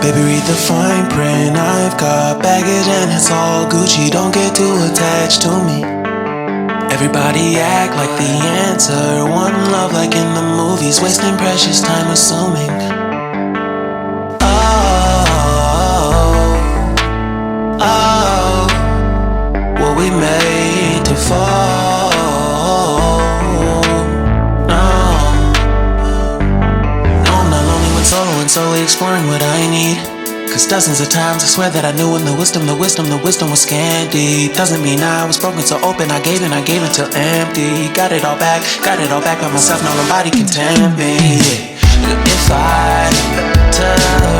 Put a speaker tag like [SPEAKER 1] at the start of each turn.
[SPEAKER 1] Baby, read the fine print. I've got baggage and it's all Gucci. Don't get too attached to me. Everybody act like the answer. One love like in the movies. Wasting precious time assuming. Oh, were we made to fall? Solo and solely exploring what I need. Cause dozens of times I swear that I knew when the wisdom was scanty. Doesn't mean I was broken so open, I gave it till empty. Got it all back by myself, now nobody can tempt me. If I turn